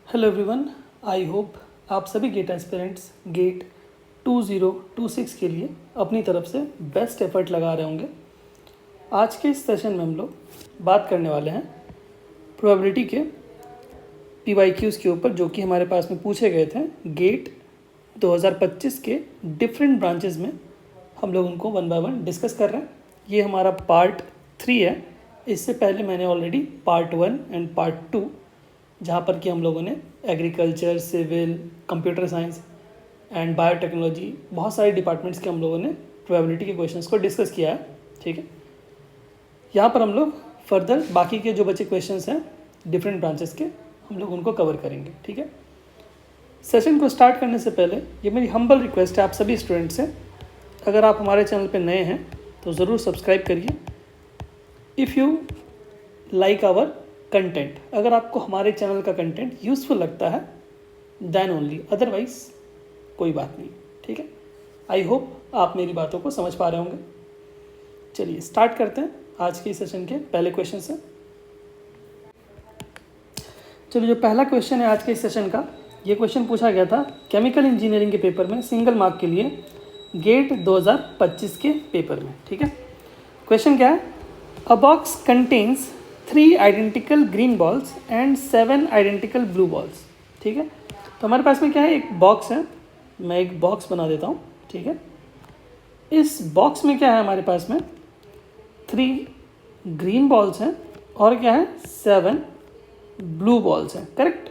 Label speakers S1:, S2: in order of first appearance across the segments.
S1: Hello everyone, I hope आप सभी gate aspirants gate 2026 के लिए अपनी तरफ से बेस्ट एफर्ट लगा रहे होंगे। आज के इस सेशन में हम लोग बात करने वाले हैं प्रोबेबिलिटी के PYQs के ऊपर, जो कि हमारे पास में पूछे गए थे गेट 2025 के डिफरेंट ब्रांचेस में। हम लोग उनको वन बाय वन डिस्कस कर रहे हैं। ये हमारा पार्ट 3 है। इससे पहले मैंने ऑलरेडी पार्ट 1 एंड पार्ट 2, जहाँ पर कि हम लोगों ने agriculture, civil, computer science and biotechnology, बहुत सारे डिपार्टमेंट्स के हम लोगों ने प्रोबेबिलिटी के क्वेश्चंस को डिस्कस किया है। ठीक है, यहाँ पर हम लोग फर्दर बाकी के जो बचे क्वेश्चंस हैं डिफरेंट ब्रांचेस के, हम लोग उनको कवर करेंगे। ठीक है, सेशन को स्टार्ट करने से पहले ये मेरी हम्बल रिक्वेस्ट है आप सभी स्टूडेंट्स से, अगर आप हमारे चैनल पर नए हैं तो ज़रूर सब्सक्राइब करिए। If you like our content, अगर आपको हमारे चैनल का कंटेंट यूज़फुल लगता है देन ओनली, अदरवाइज कोई बात नहीं। ठीक है, आई होप आप मेरी बातों को समझ पा रहे होंगे। चलिए स्टार्ट करते हैं आज के सेशन के पहले क्वेश्चन से। चलिए, जो पहला क्वेश्चन है आज के इस सेशन का, ये क्वेश्चन पूछा गया था केमिकल इंजीनियरिंग के पेपर में, सिंगल मार्क के लिए, गेट 2025 के पेपर में। ठीक है, क्वेश्चन क्या है? अ box contains 3 identical green balls and 7 identical blue balls. ठीक है, तो हमारे पास में क्या है, एक बॉक्स है। मैं एक बॉक्स बना देता हूँ। ठीक है, इस बॉक्स में क्या है, हमारे पास में 3 ग्रीन बॉल्स हैं और क्या है, 7 ब्लू बॉल्स हैं। करेक्ट,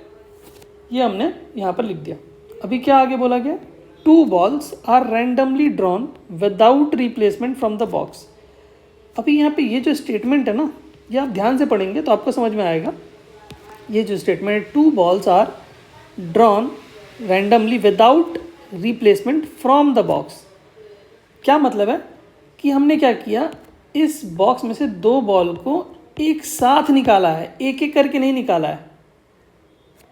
S1: ये हमने यहाँ पर लिख दिया। अभी क्या आगे बोला गया? 2 balls are randomly drawn without replacement from the box. अभी यहाँ पे ये जो स्टेटमेंट है ना, ये आप ध्यान से पढ़ेंगे तो आपको समझ में आएगा। ये जो स्टेटमेंट है, 2 balls are drawn randomly without replacement from the box, क्या मतलब है कि हमने क्या किया, इस बॉक्स में से 2 बॉल को एक साथ निकाला है, एक एक करके नहीं निकाला है।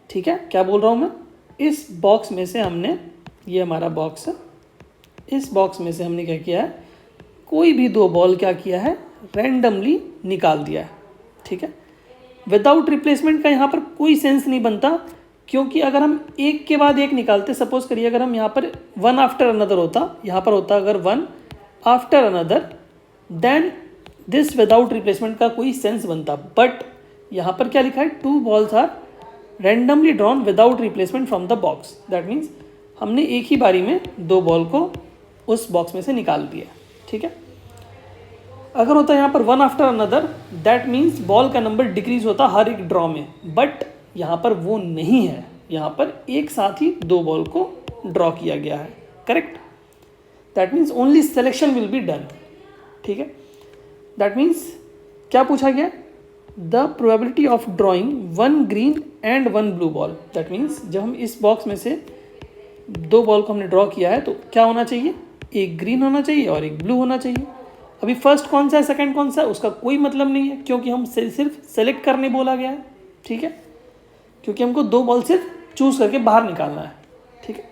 S1: ठीक है, क्या बोल रहा हूँ मैं? इस बॉक्स में से हमने, ये हमारा बॉक्स है, इस बॉक्स में से हमने क्या किया है, कोई भी 2 बॉल क्या किया है, रैंडमली निकाल दिया है। ठीक है, विदाउट रिप्लेसमेंट का यहाँ पर कोई सेंस नहीं बनता, क्योंकि अगर हम एक के बाद एक निकालते, सपोज करिए अगर हम यहाँ पर 1 आफ्टर अनदर होता, यहाँ पर होता अगर 1 after another, then this without replacement का कोई सेंस बनता। बट यहाँ पर क्या लिखा है, 2 balls are randomly drawn without replacement from the box. That means हमने एक ही बारी में 2 बॉल को उस बॉक्स में से निकाल दिया। ठीक है, अगर होता है यहाँ पर 1 after another, that means ball का नंबर डिक्रीज होता हर एक ड्रॉ में। बट यहाँ पर वो नहीं है, यहाँ पर एक साथ ही 2 बॉल को ड्रॉ किया गया है। Correct, that means only selection will be done. ठीक है, दैट मीन्स क्या पूछा गया, the probability of drawing 1 green and 1 blue ball. That means जब हम इस बॉक्स में से 2 बॉल को हमने ड्रॉ किया है तो क्या होना चाहिए, एक ग्रीन होना चाहिए और एक ब्लू होना चाहिए। अभी फर्स्ट कौन सा है, सेकंड कौन सा है, उसका कोई मतलब नहीं है, क्योंकि हम सिर्फ सेलेक्ट करने बोला गया है। ठीक है, क्योंकि हमको 2 बॉल सिर्फ चूज करके बाहर निकालना है। ठीक है,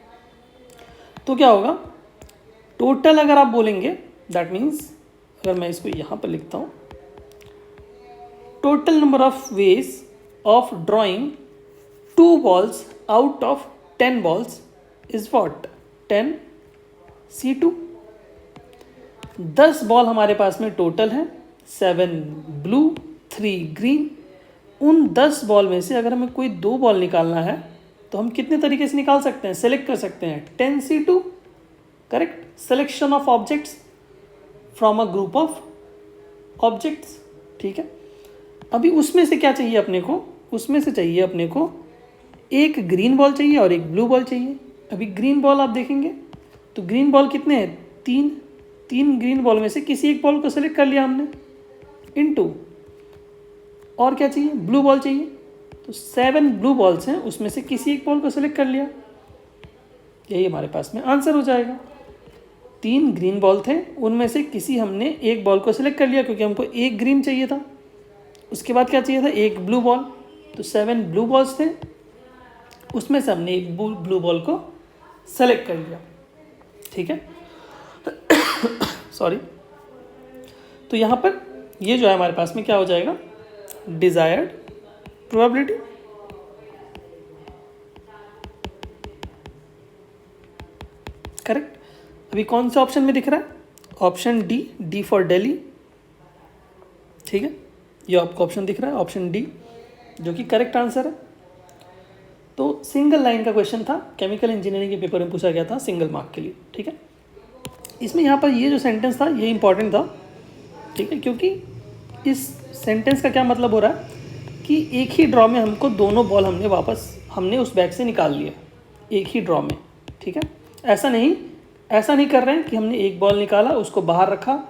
S1: तो क्या होगा, टोटल अगर आप बोलेंगे, दैट मीन्स अगर मैं इसको यहाँ पर लिखता हूँ, total number of ways of drawing 2 balls out of 10 balls is what, 10C2। 10 ball हमारे पास में टोटल है, 7 ब्लू 3 ग्रीन। उन 10 बॉल में से अगर हमें कोई 2 बॉल निकालना है तो हम कितने तरीके से निकाल सकते हैं, सेलेक्ट कर सकते हैं, 10C2। Correct, selection of objects from a group of objects. ठीक है, अभी उसमें से क्या चाहिए अपने को, उसमें से चाहिए अपने को एक ग्रीन बॉल चाहिए और एक ब्लू बॉल चाहिए। अभी ग्रीन बॉल आप देखेंगे तो ग्रीन बॉल कितने हैं, 3 ग्रीन बॉल में से किसी एक बॉल को सेलेक्ट कर लिया हमने, इनटू, और क्या चाहिए, ब्लू बॉल चाहिए, तो 7 ब्लू बॉल्स हैं, उसमें से किसी एक बॉल को सेलेक्ट कर लिया, यही हमारे पास में आंसर हो जाएगा। 3 ग्रीन बॉल थे, उनमें से किसी हमने एक बॉल को सेलेक्ट कर लिया, क्योंकि हमको एक ग्रीन चाहिए था। उसके बाद क्या चाहिए था, एक ब्लू बॉल, तो 7 ब्लू बॉल्स थे, उसमें से हमने एक ब्लू बॉल को सेलेक्ट कर लिया। ठीक है, सॉरी, तो यहाँ पर ये जो है हमारे पास में क्या हो जाएगा, डिज़ायर्ड प्रोबेबिलिटी। करेक्ट। अभी कौन सा ऑप्शन में दिख रहा है? ऑप्शन डी फॉर दिल्ली, ठीक है, ये आपको ऑप्शन दिख रहा है ऑप्शन डी, जो कि करेक्ट आंसर है। तो सिंगल लाइन का क्वेश्चन था, केमिकल इंजीनियरिंग के पेपर में पूछा गया था सिंगल मार्क के लिए, ठीक है। इसमें यहाँ पर ये जो सेंटेंस था ये इंपॉर्टेंट था, ठीक है, क्योंकि इस सेंटेंस का क्या मतलब हो रहा है कि एक ही ड्रॉ में हमको दोनों बॉल हमने उस बैग से निकाल लिया, एक ही ड्रॉ में, ठीक है। ऐसा नहीं कर रहे हैं कि हमने एक बॉल निकाला, उसको बाहर रखा,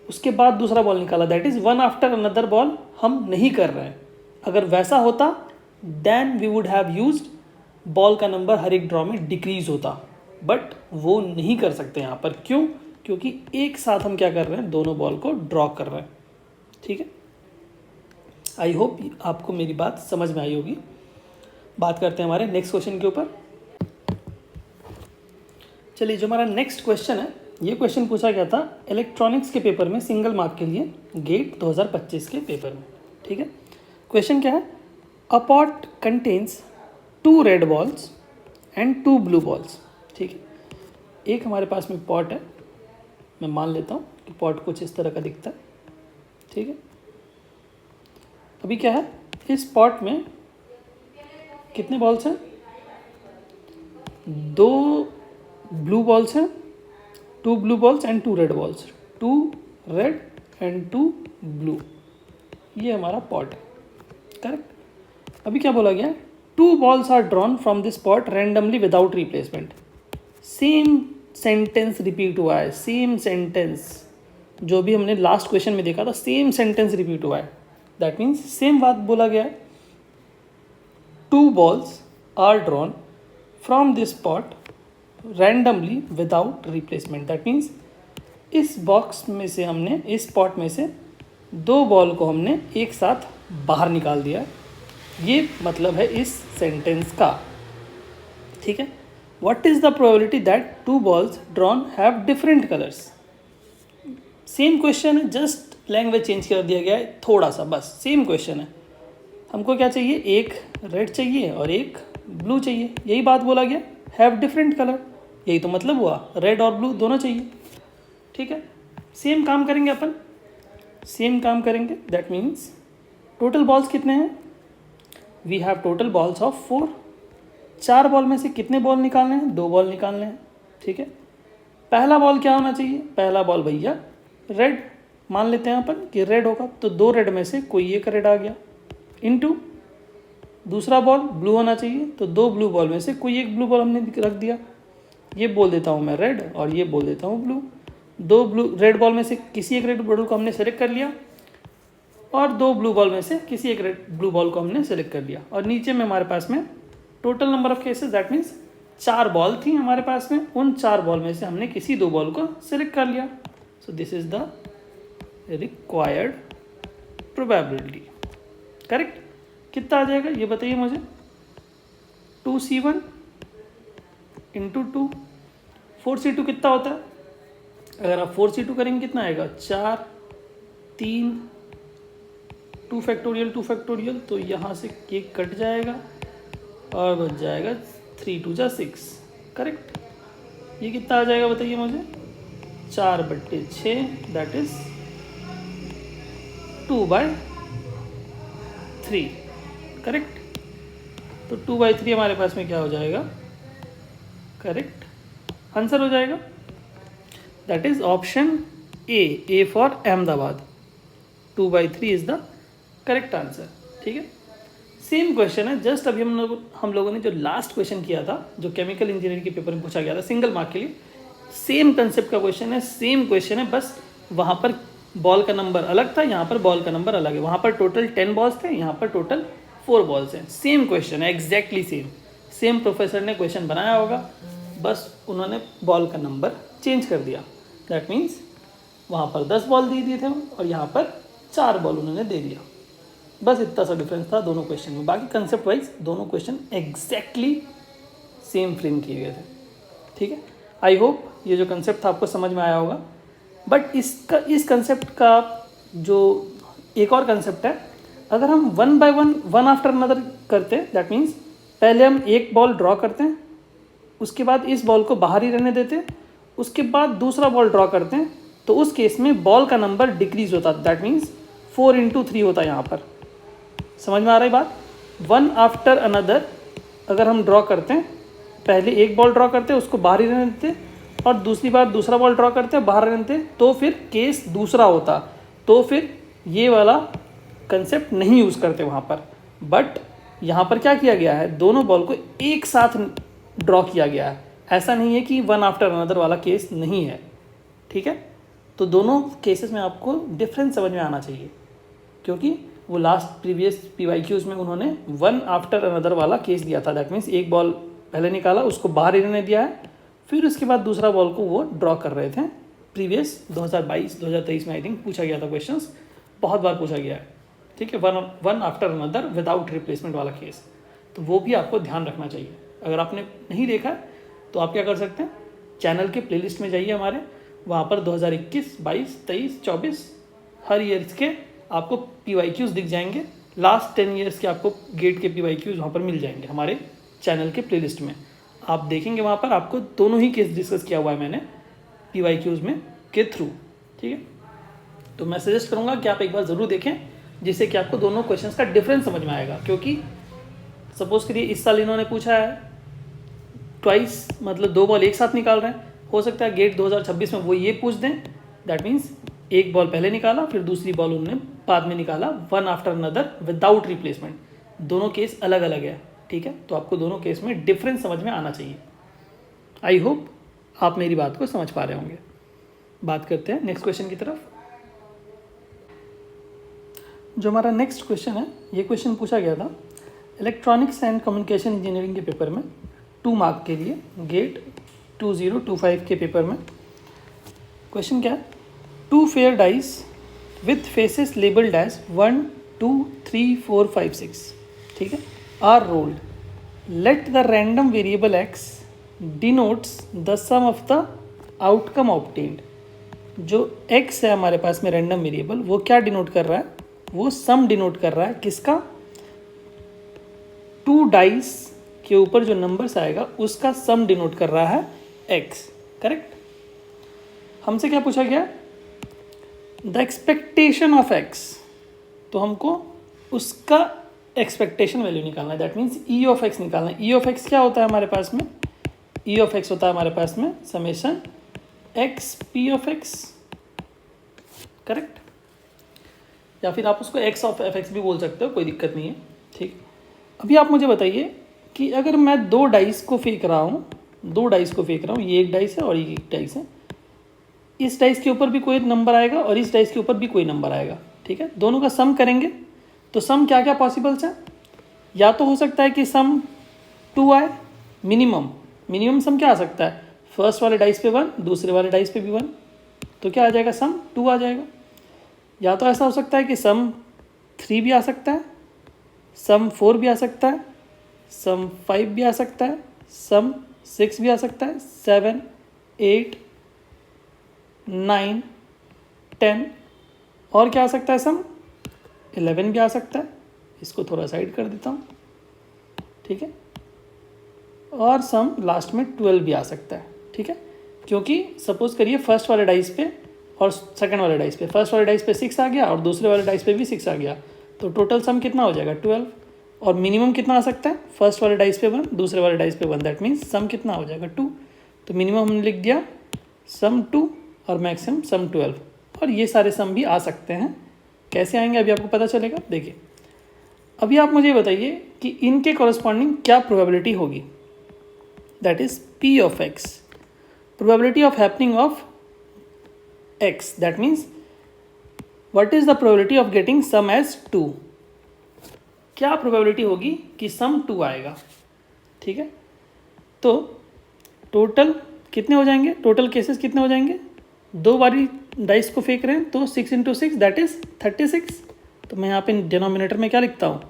S1: उसके बाद दूसरा बॉल निकाला, that is one after another ball हम नहीं कर रहे हैं। अगर वैसा होता then we would have used ball का नंबर हर एक ड्रॉ में डिक्रीज होता, बट वो नहीं कर सकते यहाँ पर। क्यों? क्योंकि एक साथ हम क्या कर रहे हैं, दोनों बॉल को ड्रॉ कर रहे हैं, ठीक है। आई होप आपको मेरी बात समझ में आई होगी। बात करते हैं हमारे नेक्स्ट क्वेश्चन के ऊपर। चलिए, जो हमारा नेक्स्ट क्वेश्चन है, ये क्वेश्चन पूछा गया था इलेक्ट्रॉनिक्स के पेपर में सिंगल मार्क के लिए, गेट 2025 के पेपर में, ठीक है। क्वेश्चन क्या है? अ pot contains 2 red balls and 2 blue balls, ठीक है। एक हमारे पास में पॉट है, मैं मान लेता हूँ कि पॉट कुछ इस तरह का दिखता है, ठीक है। अभी क्या है, इस पॉट में कितने बॉल्स हैं? 2 ब्लू बॉल्स हैं, 2 blue balls and 2 red balls, 2 red and 2 blue, ये हमारा पॉट है, करेक्ट। अभी क्या बोला गया? 2 balls are drawn from this pot randomly without replacement. Same sentence repeat हुआ है, सेम सेंटेंस जो भी हमने लास्ट क्वेश्चन में देखा था, सेम सेंटेंस रिपीट हुआ है। दैट मीन्स सेम बात बोला गया है, 2 balls are drawn from this pot randomly without replacement. That means इस बॉक्स में से हमने, इस पॉट में से 2 बॉल को हमने एक साथ बाहर निकाल दिया, ये मतलब है इस सेंटेंस का, ठीक है। What is the probability that 2 balls drawn have different colours? Same question है, जस्ट लैंग्वेज चेंज कर दिया गया है थोड़ा सा, बस सेम क्वेश्चन है। हमको क्या चाहिए? एक रेड चाहिए और एक ब्लू चाहिए, यही बात बोला गया, हैव डिफरेंट कलर, यही तो मतलब हुआ, रेड और ब्लू दोनों चाहिए, ठीक है। सेम काम करेंगे अपन, सेम काम करेंगे। दैट मीन्स टोटल बॉल्स कितने हैं? We have total balls of 4। 4 ball में से कितने बॉल निकालने हैं? 2 बॉल निकालने हैं, ठीक है। पहला बॉल क्या होना चाहिए? पहला बॉल भैया रेड, मान लेते हैं अपन कि रेड होगा, तो 2 रेड में से कोई एक रेड आ गया, इनटू दूसरा बॉल ब्लू होना चाहिए, तो 2 ब्लू बॉल में से कोई एक ब्लू बॉल हमने रख दिया, ये बोल देता हूँ मैं रेड और ये बोल देता हूँ ब्लू। 2 ब्लू रेड बॉल में से किसी एक रेड बॉल को हमने सेलेक्ट कर लिया और 2 ब्लू बॉल में से किसी एक रेड ब्लू बॉल को हमने सेलेक्ट कर लिया, और नीचे में हमारे पास में total number of cases, that means 4 ball थी हमारे पास में, उन 4 बॉल में से हमने किसी 2 बॉल को सेलेक्ट कर लिया। So this is the required probability, correct. कितना आ जाएगा ये बताइए मुझे? 2C1 इंटू 2, 4C2 कितना होता है? अगर आप 4C2 करेंगे कितना आएगा? 4, 3, 2 फैक्टोरियल 2 फैक्टोरियल, तो यहाँ से केक कट जाएगा और बच जाएगा 3 2 जा 6, करेक्ट। ये कितना आ जाएगा बताइए मुझे? 4/6, दैट इज 2/3, करेक्ट। तो 2/3 हमारे पास में क्या हो जाएगा? करेक्ट आंसर हो जाएगा, that is option A for Ahmedabad. 2/3 is the correct answer, ठीक है। सेम क्वेश्चन है, जस्ट अभी हम लोगों ने जो लास्ट क्वेश्चन किया था, जो केमिकल इंजीनियरिंग के पेपर में पूछा गया था सिंगल मार्क के लिए, सेम कंसेप्ट का क्वेश्चन है, सेम क्वेश्चन है, बस वहाँ पर बॉल का नंबर अलग था, यहाँ पर बॉल का नंबर अलग है। वहाँ पर टोटल 10 बॉल्स थे, यहाँ पर टोटल 4 बॉल्स हैं। सेम क्वेश्चन है, एग्जैक्टली सेम प्रोफेसर ने क्वेश्चन बनाया होगा, बस उन्होंने बॉल का नंबर चेंज कर दिया। दैट मीन्स वहाँ पर 10 बॉल दे दिए थे और यहाँ पर 4 बॉल उन्होंने दे दिया, बस इतना सा डिफरेंस था दोनों क्वेश्चन में। बाकी कंसेप्ट वाइज दोनों क्वेश्चन एग्जैक्टली सेम फ्रेम किए गए थे, ठीक है। आई होप ये जो कंसेप्ट था आपको समझ में आया होगा। बट इस कंसेप्ट का जो एक और कंसेप्ट है, अगर हम 1 by 1 वन आफ्टर अनदर करते हैं, दैट मीन्स पहले हम एक बॉल ड्रॉ करते हैं, उसके बाद इस बॉल को बाहर ही रहने देते हैं, उसके बाद दूसरा बॉल ड्रॉ करते हैं तो उस केस में बॉल का नंबर डिक्रीज होता है, दैट मीन्स 4 × 3 होता है यहाँ पर। समझ में आ रही बात? वन आफ्टर अनदर अगर हम ड्रॉ करते हैं, पहले एक बॉल ड्रॉ करते हैं उसको बाहर ही रहने देते और दूसरी बार दूसरा बॉल ड्रॉ करते हैं बाहर रहने देते, तो फिर केस दूसरा होता, तो फिर ये वाला कंसेप्ट नहीं यूज़ करते वहाँ पर। बट यहाँ पर क्या किया गया है, दोनों बॉल को एक साथ ड्रॉ किया गया है। ऐसा नहीं है कि वन आफ्टर अनदर वाला केस नहीं है, ठीक है। तो दोनों केसेस में आपको डिफरेंस समझ में आना चाहिए, क्योंकि वो लास्ट प्रीवियस PYQs में उन्होंने वन आफ्टर अनदर वाला केस दिया था। दैट मीन्स एक बॉल पहले निकाला, उसको बाहर ही रहने दिया है, फिर उसके बाद दूसरा बॉल को वो ड्रॉ कर रहे थे। प्रीवियस 2022-2023 में आई थिंक पूछा गया था क्वेश्चंस, बहुत बार पूछा गया है, ठीक है। One after another without replacement वाला केस, तो वो भी आपको ध्यान रखना चाहिए। अगर आपने नहीं देखा तो आप क्या कर सकते हैं, चैनल के प्लेलिस्ट में जाइए हमारे, वहाँ पर 2021, 22, 23, 24 हर ईयर्स के आपको PYQs दिख जाएंगे। लास्ट 10 ईयर्स के आपको गेट के PYQs वहाँ पर मिल जाएंगे हमारे चैनल के प्लेलिस्ट में। आप देखेंगे वहाँ पर आपको दोनों ही केस डिस्कस किया हुआ है मैंने PYQs में के थ्रू, ठीक है। तो मैं सजेस्ट करूँगा कि आप एक बार ज़रूर देखें, जिससे कि आपको दोनों क्वेश्चंस का डिफरेंस समझ में आएगा। क्योंकि सपोज करिए इस साल इन्होंने पूछा है ट्वाइस, मतलब 2 बॉल एक साथ निकाल रहे हैं, हो सकता है गेट 2026 में वो ये पूछ दें, दैट मीन्स एक बॉल पहले निकाला फिर दूसरी बॉल उन्होंने बाद में निकाला, one after another without replacement. दोनों केस अलग अलग है, ठीक है। तो आपको दोनों केस में डिफरेंस समझ में आना चाहिए। आई होप आप मेरी बात को समझ पा रहे होंगे। बात करते हैं नेक्स्ट क्वेश्चन की तरफ। जो हमारा नेक्स्ट क्वेश्चन है, ये क्वेश्चन पूछा गया था इलेक्ट्रॉनिक्स एंड कम्युनिकेशन इंजीनियरिंग के पेपर में 2 मार्क के लिए, गेट 2025 के पेपर में। क्वेश्चन क्या है, 2 fair dice with faces labelled as 1, 2, 3, 4, 5, 6, ठीक है, are rolled. Let the random variable x denotes the sum of the outcome obtained. जो x है हमारे पास में रैंडम वेरिएबल, वो क्या डिनोट कर रहा है, वो सम डिनोट कर रहा है किसका, 2 डाइस के ऊपर जो नंबर्स आएगा उसका सम डिनोट कर रहा है x, करेक्ट। हमसे क्या पूछा गया, द एक्सपेक्टेशन ऑफ x, तो हमको उसका एक्सपेक्टेशन वैल्यू निकालना है, that means E of x निकालना है। E ऑफ x क्या होता है हमारे पास में, E ऑफ x होता है हमारे पास में summation x P of x, correct. या फिर आप उसको x ऑफ fx भी बोल सकते हो, कोई दिक्कत नहीं है, ठीक। अभी आप मुझे बताइए कि अगर मैं 2 डाइस को फेंक रहा हूँ, 2 डाइस को फेंक रहा हूँ, ये एक डाइस है और ये एक डाइस है, इस डाइस के ऊपर भी कोई नंबर आएगा और इस डाइस के ऊपर भी कोई नंबर आएगा, ठीक है। दोनों का सम करेंगे तो सम क्या क्या पॉसिबल्स है, या तो हो सकता है कि सम 2 आए, मिनिमम सम क्या आ सकता है, फर्स्ट वाले डाइस पे 1, दूसरे वाले डाइस पे भी 1, तो क्या आ जाएगा, सम 2 आ जाएगा। या तो ऐसा हो सकता है कि सम 3 भी आ सकता है, सम 4 भी आ सकता है, सम 5 भी आ सकता है, सम 6 भी आ सकता है, 7, 8, 9, 10, और क्या आ सकता है, सम 11 भी आ सकता है। इसको थोड़ा साइड कर देता हूँ, ठीक है। और सम लास्ट में 12 भी आ सकता है, ठीक है। क्योंकि सपोज करिए फर्स्ट वाले डाइस पे और सेकंड वाले डाइस पे, फर्स्ट वाले डाइस पे 6 आ गया और दूसरे वाले डाइस पे भी 6 आ गया, तो टोटल सम कितना हो जाएगा, 12। और मिनिमम कितना आ सकता है, फर्स्ट वाले डाइस पे 1, दूसरे वाले डाइस पे 1, दैट मीन्स सम कितना हो जाएगा, 2। तो मिनिमम हमने लिख दिया सम 2 और मैक्सिमम सम 12। और ये सारे सम भी आ सकते हैं, कैसे आएंगे अभी आपको पता चलेगा। देखिए अभी आप मुझे बताइए कि इनके कॉरस्पॉन्डिंग क्या प्रोबेबिलिटी होगी, that is P of x, probability of happening of x, that means what is the probability of getting sum as 2, क्या प्रोबेबिलिटी होगी कि सम 2 आएगा, ठीक है। तो टोटल कितने हो जाएंगे, टोटल केसेस कितने हो जाएंगे, 2 बारी डाइस को फेंक रहे हैं तो 6 × 6 दैट इज 36। तो मैं यहाँ पे डिनोमिनेटर में क्या लिखता हूँ,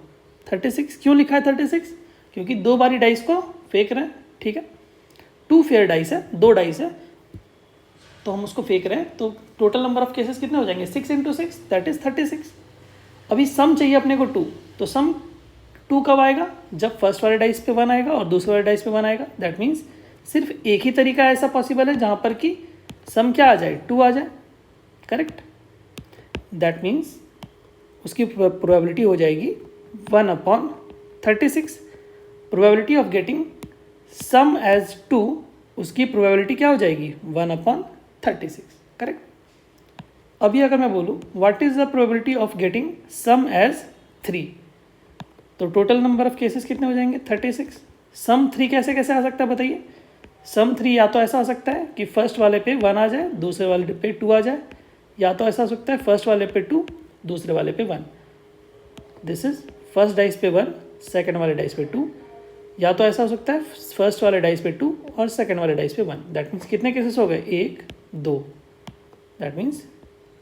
S1: 36। क्यों लिखा है 36, क्योंकि 2 बारी डाइस को फेंक रहे हैं, ठीक है। 2 फेयर डाइस है, 2 डाइस है तो हम उसको फेंक रहे हैं, तो टोटल नंबर ऑफ केसेस कितने हो जाएंगे, 6 × 6 दैट इज 36। अभी सम चाहिए अपने को 2, तो सम 2 कब आएगा, जब फर्स्ट वाले डाइस पे 1 आएगा और दूसरे वाले डाइस पे 1 आएगा, दैट मीन्स सिर्फ एक ही तरीका ऐसा पॉसिबल है जहाँ पर कि सम क्या आ जाए, 2 आ जाए, करेक्ट। दैट मीन्स उसकी प्रोबेबिलिटी हो जाएगी 1/36। Probability of getting sum as 2, उसकी प्रोबेबिलिटी क्या हो जाएगी 1/36, करेक्ट। अभी अगर मैं बोलूँ what is the probability of getting sum as 3, तो टोटल नंबर ऑफ केसेस कितने हो जाएंगे 36। सम 3 कैसे कैसे आ सकता है बताइए। सम 3 या तो ऐसा आ सकता है कि फर्स्ट वाले पे 1 आ जाए, दूसरे वाले पे 2 आ जाए, या तो ऐसा हो सकता है फर्स्ट वाले पे 2, दूसरे वाले पे 1। दिस इज फर्स्ट डाइस पे 1, सेकंड वाले डाइस पे 2, या तो ऐसा हो सकता है फर्स्ट वाले डाइस पे 2 और सेकंड वाले डाइस पे 1। दैट मीन्स कितने केसेस हो गए, 1 2, दैट मीन्स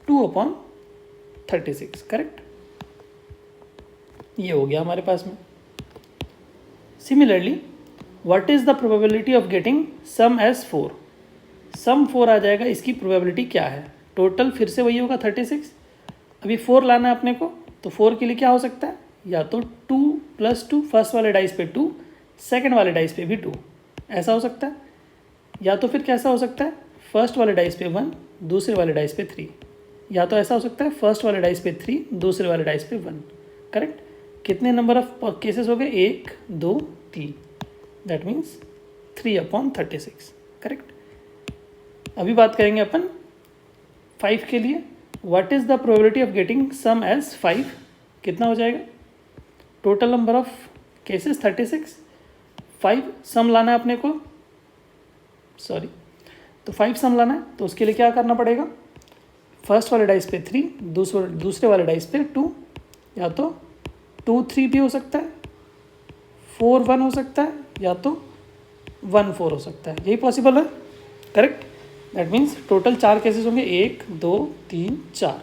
S1: 2/36, करेक्ट। ये हो गया हमारे पास में। Similarly what is the probability of getting sum as 4, sum 4 आ जाएगा, इसकी प्रोबेबिलिटी क्या है, टोटल फिर से वही होगा 36। अभी 4 लाना है अपने को, तो 4 के लिए क्या हो सकता है, या तो 2 + 2, फर्स्ट वाले डाइस पे 2, सेकंड वाले डाइस पे भी 2, ऐसा हो सकता है। या तो फिर कैसा हो सकता है, फर्स्ट वाले डाइस पे 1, दूसरे वाले डाइस पे 3, या तो ऐसा हो सकता है फर्स्ट वाले डाइस पे 3, दूसरे वाले डाइस पे 1, करेक्ट। कितने नंबर ऑफ केसेस हो गए, 1 2 3, दैट मीन्स 3/36, करेक्ट। अभी बात करेंगे अपन 5 के लिए। What is the probability of getting sum as 5, कितना हो जाएगा, total number of cases 36, 5 sum लाना है अपने को, सॉरी, तो 5 सम लाना है, तो उसके लिए क्या करना पड़ेगा, फर्स्ट वाले डाइस पे 3, दूसरे वाले डाइस पे 2, या तो 2 3 भी हो सकता है, 4 1 हो सकता है, या तो 1 4 हो सकता है, यही पॉसिबल है, correct. That means total 4 cases होंगे, 1 2 3 4,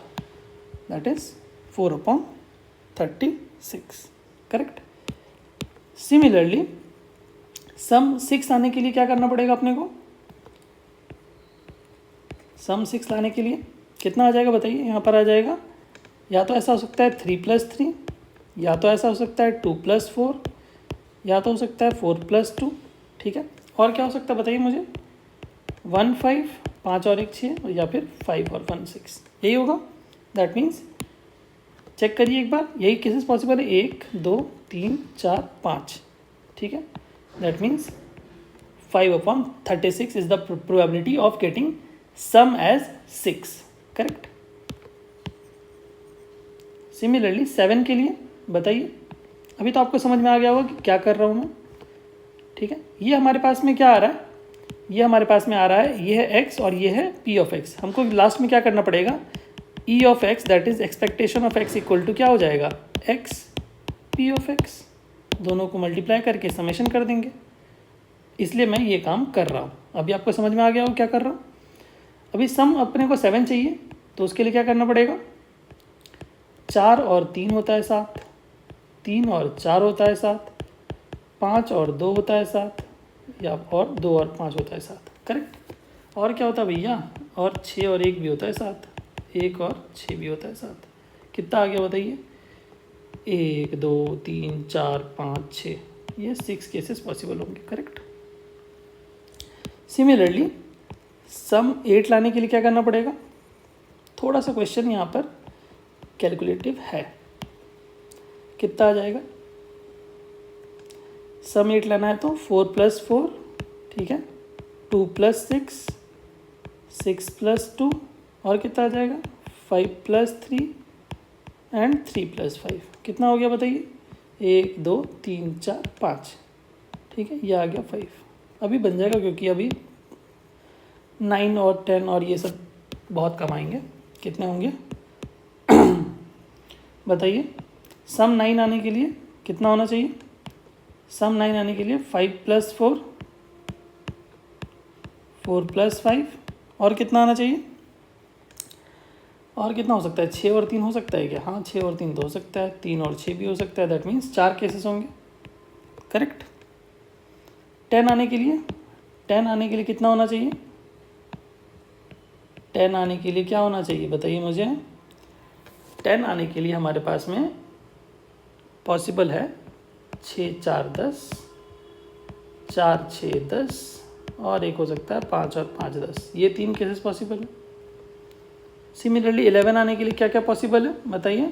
S1: दैट इज 4/36, करेक्ट। सिमिलरली सम 6 आने के लिए क्या करना पड़ेगा अपने को, सम 6 लाने के लिए कितना आ जाएगा बताइए। यहाँ पर आ जाएगा, या तो ऐसा हो सकता है 3 + 3, या तो ऐसा हो सकता है 2 + 4, या तो हो सकता है 4 + 2, ठीक है। और क्या हो सकता है बताइए मुझे, 1 5, 5 और 1 6, या फिर 5 और 1 6, यही होगा। दैट मीन्स चेक करिए एक बार, यही केसेस पॉसिबल है, 1 2 3 4 5, ठीक है। That means 5/36 is the probability of getting sum as 6, correct. Similarly 7 के लिए बताइए। अभी तो आपको समझ में आ गया होगा कि क्या कर रहा हूँ मैं, ठीक है। ये हमारे पास में क्या आ रहा है, ये हमारे पास में आ रहा है, ये है x और ये है p ऑफ x। हमको लास्ट में क्या करना पड़ेगा, e of x that is expectation of x equal to क्या हो जाएगा, x p ऑफ x, दोनों को मल्टीप्लाई करके समेशन कर देंगे। इसलिए मैं ये काम कर रहा हूँ। अभी आपको समझ में आ गया हो क्या कर रहा हूँ। अभी सम अपने को 7 चाहिए, तो उसके लिए क्या करना पड़ेगा, 4 और 3 होता है 7, 3 और 4 होता है 7, 5 और 2 होता है 7, या और 2 और 5 होता है 7, करेक्ट। और क्या होता है भैया, और 6 और 1 भी होता है 7, 1 और 6 भी होता है 7। कितना आ गया बताइए, 1 2 3 4 5 6, ये 6 केसेस पॉसिबल होंगे, करेक्ट। सिमिलरली सम 8 लाने के लिए क्या करना पड़ेगा, थोड़ा सा क्वेश्चन यहाँ पर कैलकुलेटिव है। कितना आ जाएगा, सम 8 लाना है तो 4 + 4, ठीक है, 2 + 6, 6 + 2, और कितना आ जाएगा 5 + 3 एंड 3 + 5, कितना हो गया बताइए, 1 2 3 4 5, ठीक है, ये आ गया 5। अभी बन जाएगा क्योंकि अभी 9 और 10 और ये सब बहुत कम आएंगे। कितने होंगे बताइए। सम 9 आने के लिए कितना होना चाहिए, सम 9 आने के लिए 5 + 4, 4 + 5, और कितना आना चाहिए, और कितना हो सकता है, 6 और 3 हो सकता है क्या, हाँ 6 और 3 तो हो सकता है, 3 और 6 भी हो सकता है। दैट मीन्स 4 केसेस होंगे, करेक्ट। 10 आने के लिए, 10 आने के लिए कितना होना चाहिए, 10 आने के लिए क्या होना चाहिए बताइए मुझे। 10 आने के लिए हमारे पास में पॉसिबल है 6 4 10, 4 6 10, और एक हो सकता है 5 और 5 10। ये 3 केसेस पॉसिबल है। सिमिलरली 11 आने के लिए क्या क्या पॉसिबल है बताइए।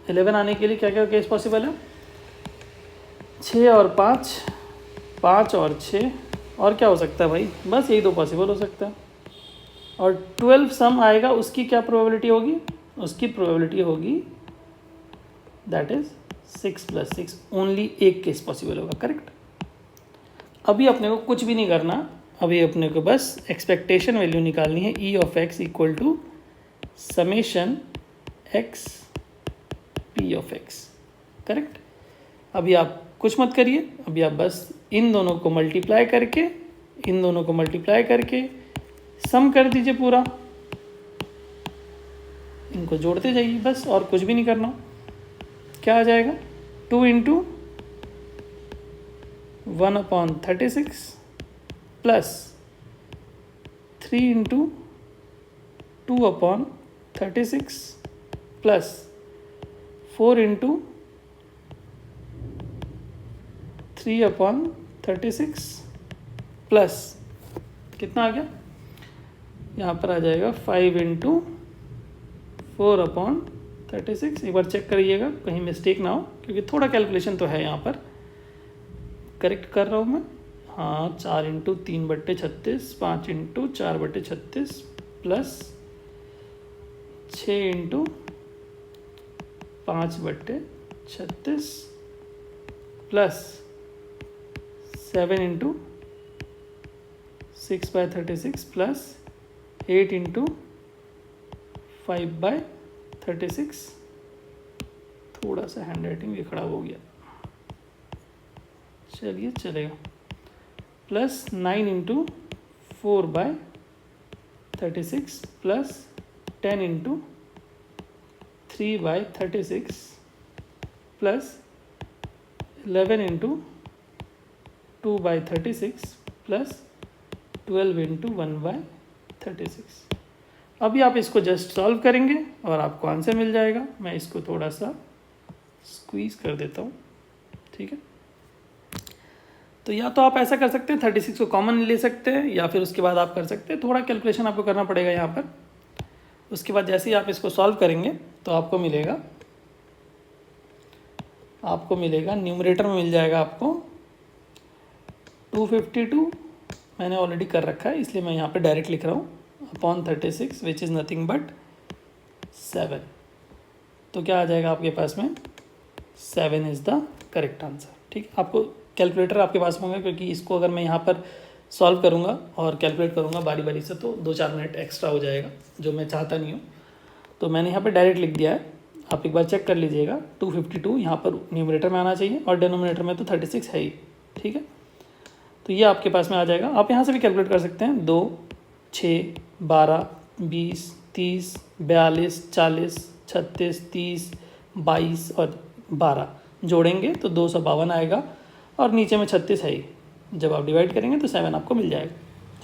S1: 11 आने के लिए क्या क्या केस पॉसिबल है। 6 और 5, 5 और 6, और क्या हो सकता है भाई, बस यही 2 पॉसिबल हो सकता है। और 12 सम आएगा, उसकी क्या प्रोबेबिलिटी होगी, उसकी प्रोबेबिलिटी होगी दैट इज 6 + 6। ओनली एक केस पॉसिबल होगा, करेक्ट। अभी अपने को कुछ भी नहीं करना, अभी अपने को बस एक्सपेक्टेशन वैल्यू निकालनी है। E of X equal to summation X P of X, correct. अभी आप कुछ मत करिए, अभी आप बस इन दोनों को मल्टीप्लाई करके सम कर दीजिए पूरा, इनको जोड़ते जाइए बस, और कुछ भी नहीं करना। क्या आ जाएगा, 2 × 1/36 प्लस 3 × 2/36 प्लस 4 × 3/36 प्लस कितना आ गया, यहाँ पर आ जाएगा 5 × 4/36। एक बार चेक करिएगा कहीं मिस्टेक ना हो, क्योंकि थोड़ा कैलकुलेशन तो है यहाँ पर। करेक्ट कर रहा हूँ मैं, हाँ। 4 × 3/36, 5 × 4/36 प्लस 6 × 5/36 प्लस 7 × 6/36 प्लस 8 × 5/36। थोड़ा सा हैंड राइटिंग भी खराब हो गया, चलिए चलेगा। Plus 9 × 4/36 plus 10 × 3/36 plus 11 × 2/36 plus 12 × 1/36। अभी आप इसको जस्ट सॉल्व करेंगे और आपको आंसर मिल जाएगा। मैं इसको थोड़ा सा स्क्वीज़ कर देता हूँ, ठीक है। तो या तो आप ऐसा कर सकते हैं, 36 को कॉमन ले सकते हैं, या फिर उसके बाद आप कर सकते हैं, थोड़ा कैलकुलेशन आपको करना पड़ेगा यहाँ पर। उसके बाद जैसे ही आप इसको सॉल्व करेंगे तो आपको मिलेगा न्यूमरेटर में मिल जाएगा आपको 252। मैंने ऑलरेडी कर रखा है, इसलिए मैं यहाँ पे डायरेक्ट लिख रहा हूँ upon 36 which is nothing but 7। तो क्या आ जाएगा आपके पास में, 7 इज़ द करेक्ट आंसर, ठीक है। आपको कैलकुलेटर आपके पास होंगे, क्योंकि इसको अगर मैं यहाँ पर सॉल्व करूँगा और कैलकुलेट करूँगा बारी बारी से तो 2-4 मिनट एक्स्ट्रा हो जाएगा, जो मैं चाहता नहीं हूँ। तो मैंने यहाँ पर डायरेक्ट लिख दिया है, आप एक बार चेक कर लीजिएगा। 252 यहाँ पर न्यूमरेटर में आना चाहिए और डिनोमिनेटर में तो 36 है ही, ठीक है। तो ये आपके पास में आ जाएगा। आप यहाँ से भी कैलकुलेट कर सकते हैं, 2, 6, 12, 20, 30, 42, 40, 36, 30, 22 और 12 जोड़ेंगे तो 252 आएगा, और नीचे में 36 है ही। जब आप डिवाइड करेंगे तो 7 आपको मिल जाएगा,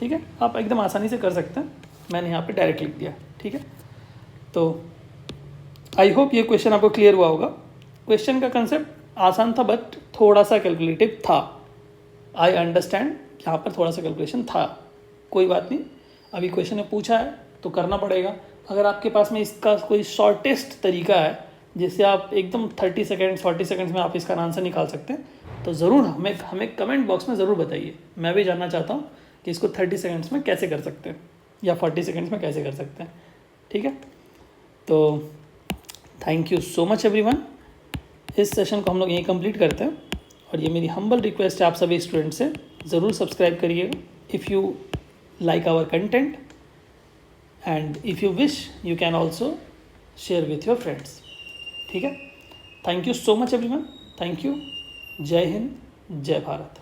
S1: ठीक है। आप एकदम आसानी से कर सकते हैं, मैंने यहाँ पे डायरेक्ट लिख दिया, ठीक है। तो आई होप ये क्वेश्चन आपको क्लियर हुआ होगा। क्वेश्चन का कंसेप्ट आसान था, बट थोड़ा सा कैलकुलेटिव था। आई अंडरस्टैंड, यहाँ पर थोड़ा सा कैलकुलेशन था, कोई बात नहीं। अभी क्वेश्चन ने पूछा है तो करना पड़ेगा। अगर आपके पास में इसका कोई शॉर्टेस्ट तरीका है जिससे आप एकदम 30 सेकेंड 40 सेकेंड्स में आप इसका आंसर निकाल सकते हैं, तो ज़रूर हमें कमेंट बॉक्स में ज़रूर बताइए। मैं भी जानना चाहता हूँ कि इसको 30 सेकेंड्स में कैसे कर सकते हैं या 40 सेकेंड्स में कैसे कर सकते हैं, ठीक है। तो thank you so much everyone. इस सेशन को हम लोग यहीं कंप्लीट करते हैं, और ये मेरी हम्बल रिक्वेस्ट है आप सभी स्टूडेंट से, ज़रूर सब्सक्राइब करिएगा if you like our content, and if you wish you can also share with your friends, ठीक है। Thank you so much everyone, thank you. जय हिंद, जय भारत।